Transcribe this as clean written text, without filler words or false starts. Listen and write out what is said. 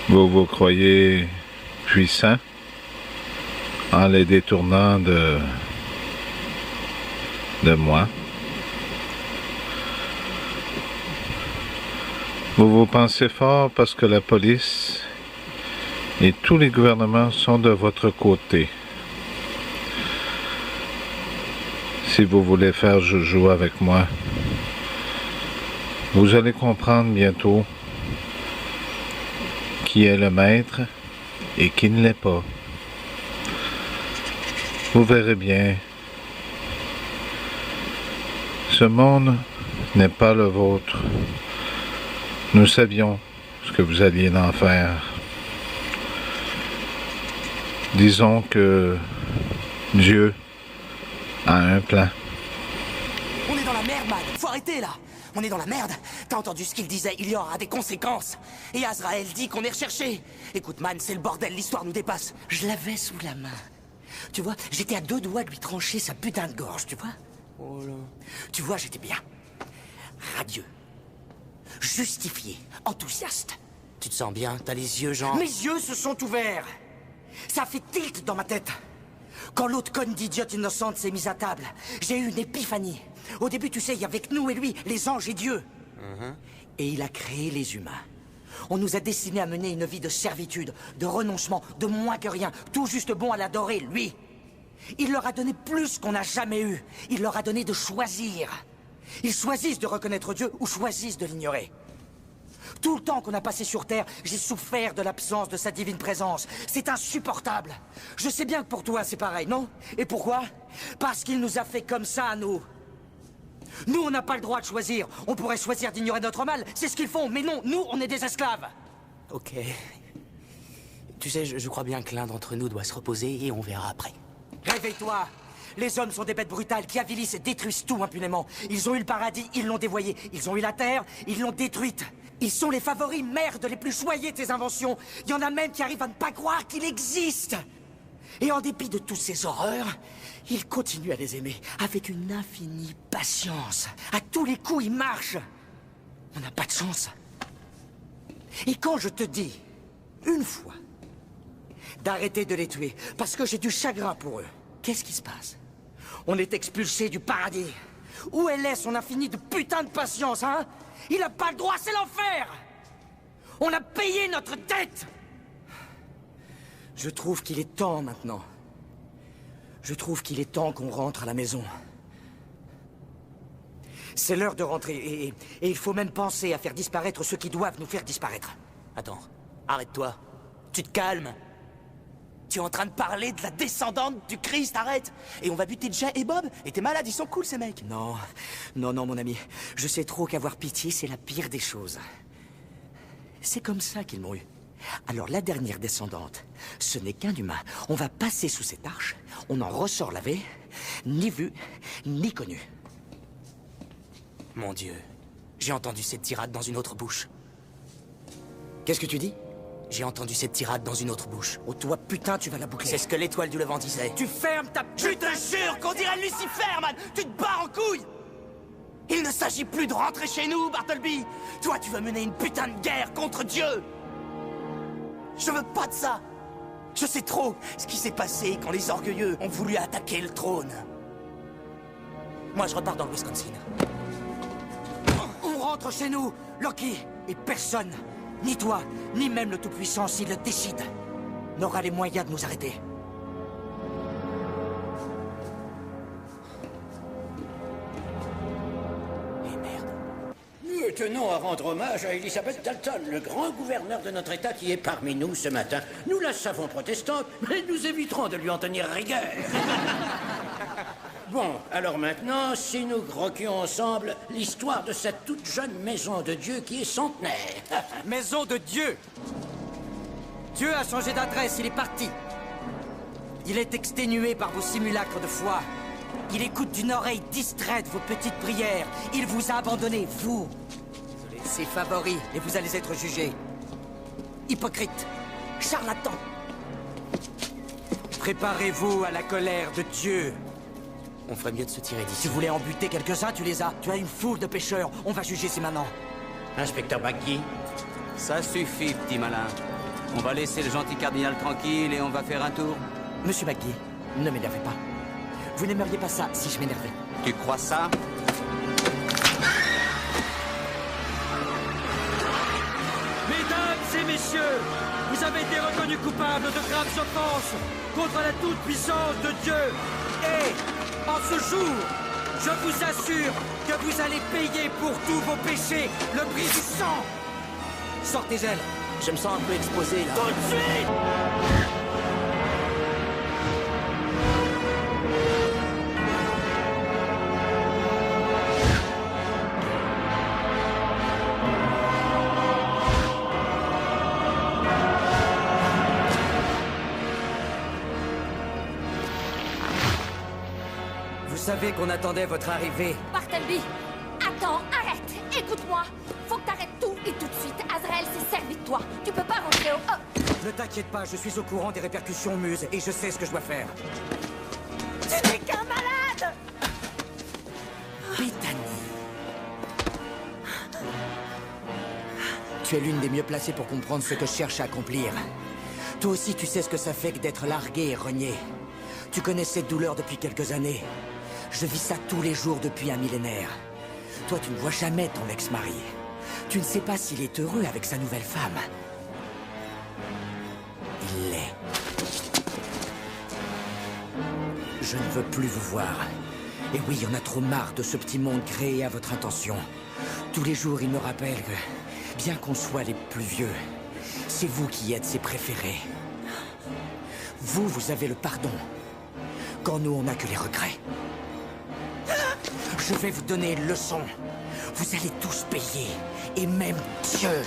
Vous vous croyez puissant en les détournant de moi. Vous vous pensez fort parce que la police et tous les gouvernements sont de votre côté. Si vous voulez faire joujou avec moi, vous allez comprendre bientôt qui est le maître et qui ne l'est pas. Vous verrez bien. Ce monde n'est pas le vôtre. Nous savions ce que vous alliez en faire. Disons que Dieu a un plan. On est dans la merde, man. Faut arrêter, là. On est dans la merde. T'as entendu ce qu'il disait? Il y aura des conséquences. Et Azrael dit qu'on est recherché. Écoute, man, c'est le bordel. L'histoire nous dépasse. Je l'avais sous la main. Tu vois, j'étais à 2 doigts de lui trancher sa putain de gorge, tu vois? Oh là. Tu vois, j'étais bien. Radieux. Justifié. Enthousiaste. Tu te sens bien? T'as les yeux, genre... Mes yeux se sont ouverts. Ça fait tilt dans ma tête. Quand l'autre conne d'idiote innocente s'est mise à table, j'ai eu une épiphanie. Au début, tu sais, il y avait que nous et lui, les anges et Dieu. Et il a créé les humains. On nous a destinés à mener une vie de servitude, de renoncement, de moins que rien, tout juste bon à l'adorer, lui. Il leur a donné plus qu'on n'a jamais eu. Il leur a donné de choisir. Ils choisissent de reconnaître Dieu ou choisissent de l'ignorer. Tout le temps qu'on a passé sur Terre, j'ai souffert de l'absence de sa divine présence. C'est insupportable. Je sais bien que pour toi, c'est pareil, non? Et pourquoi? Parce qu'il nous a fait comme ça, à nous. Nous, on n'a pas le droit de choisir. On pourrait choisir d'ignorer notre mal. C'est ce qu'ils font. Mais non, nous, on est des esclaves. Ok. Tu sais, je crois bien que l'un d'entre nous doit se reposer et on verra après. Réveille-toi. Les hommes sont des bêtes brutales qui avilissent et détruisent tout impunément. Ils ont eu le paradis, ils l'ont dévoyé. Ils ont eu la terre, ils l'ont détruite. Ils sont les favoris, merde, les plus choyés de tes inventions. Il y en a même qui arrivent à ne pas croire qu'il existe. Et en dépit de toutes ces horreurs, ils continuent à les aimer avec une infinie patience. À tous les coups, ils marchent. On n'a pas de chance. Et quand je te dis, une fois, d'arrêter de les tuer, parce que j'ai du chagrin pour eux, qu'est-ce qui se passe? On est expulsés du paradis. Où elle est son infinie de putain de patience, hein? Il n'a pas le droit, c'est l'enfer! On a payé notre dette! Je trouve qu'il est temps maintenant. Je trouve qu'il est temps qu'on rentre à la maison. C'est l'heure de rentrer, et il faut même penser à faire disparaître ceux qui doivent nous faire disparaître. Attends, arrête-toi. Tu te calmes. Tu es en train de parler de la descendante du Christ, arrête! Et on va buter Jay et Bob? Et t'es malade, ils sont cool ces mecs! Non, non, mon ami. Je sais trop qu'avoir pitié, c'est la pire des choses. C'est comme ça qu'ils m'ont eu. Alors la dernière descendante, ce n'est qu'un humain. On va passer sous cette arche, on en ressort lavé, ni vu, ni connu. Mon Dieu, j'ai entendu cette tirade dans une autre bouche. Qu'est-ce que tu dis? J'ai entendu cette tirade dans une autre bouche. Oh toi, putain, tu vas la boucler. C'est ce que l'étoile du Levant disait. Tu fermes ta... Je te jure qu'on dirait Lucifer, man! Tu te barres en couille! Il ne s'agit plus de rentrer chez nous, Bartleby! Toi, tu veux mener une putain de guerre contre Dieu! Je veux pas de ça! Je sais trop ce qui s'est passé quand les orgueilleux ont voulu attaquer le trône. Moi, je repars dans le Wisconsin. On rentre chez nous, Loki, et personne... Ni toi, ni même le Tout-Puissant, s'il le décide, n'aura les moyens de nous arrêter. Et merde. Nous tenons à rendre hommage à Elizabeth Dalton, le grand gouverneur de notre État qui est parmi nous ce matin. Nous la savons protestante, mais nous éviterons de lui en tenir rigueur. Bon, alors maintenant, si nous croquions ensemble l'histoire de cette toute jeune maison de Dieu qui est centenaire. Maison de Dieu! Dieu a changé d'adresse, il est parti. Il est exténué par vos simulacres de foi. Il écoute d'une oreille distraite vos petites prières. Il vous a abandonné, vous. Ses favoris, et vous allez être jugés. Hypocrite, charlatan. Préparez-vous à la colère de Dieu. On ferait mieux de se tirer d'ici. Tu voulais en buter quelques-uns, tu les as. Tu as une foule de pêcheurs. On va juger ces maintenant. Inspecteur McGee. Ça suffit, petit malin. On va laisser le gentil cardinal tranquille et on va faire un tour. Monsieur McGee, ne m'énervez pas. Vous n'aimeriez pas ça si je m'énervais. Tu crois ça? Mesdames et messieurs, vous avez été reconnus coupables de graves offenses contre la toute-puissance de Dieu. Et, en ce jour, je vous assure que vous allez payer pour tous vos péchés le prix du sang. Sortez-elle. Je me sens un peu exposé, là. Tout de suite! Vous savez qu'on attendait votre arrivée. Bartleby, attends, arrête, écoute-moi. Faut que t'arrêtes tout et tout de suite. Azrael s'est servi de toi. Tu peux pas rentrer au... Oh. Ne t'inquiète pas, je suis au courant des répercussions Muse et je sais ce que je dois faire. Tu n'es qu'un malade! Bethany. Tu es l'une des mieux placées pour comprendre ce que je cherche à accomplir. Toi aussi, tu sais ce que ça fait que d'être largué et renié. Tu connais cette douleur depuis quelques années. Je vis ça tous les jours depuis un millénaire. Toi, tu ne vois jamais ton ex-mari. Tu ne sais pas s'il est heureux avec sa nouvelle femme. Il l'est. Je ne veux plus vous voir. Et oui, on a trop marre de ce petit monde créé à votre intention. Tous les jours, il me rappelle que, bien qu'on soit les plus vieux, c'est vous qui êtes ses préférés. Vous avez le pardon. Quand nous, on n'a que les regrets. Je vais vous donner une leçon. Vous allez tous payer. Et même Dieu.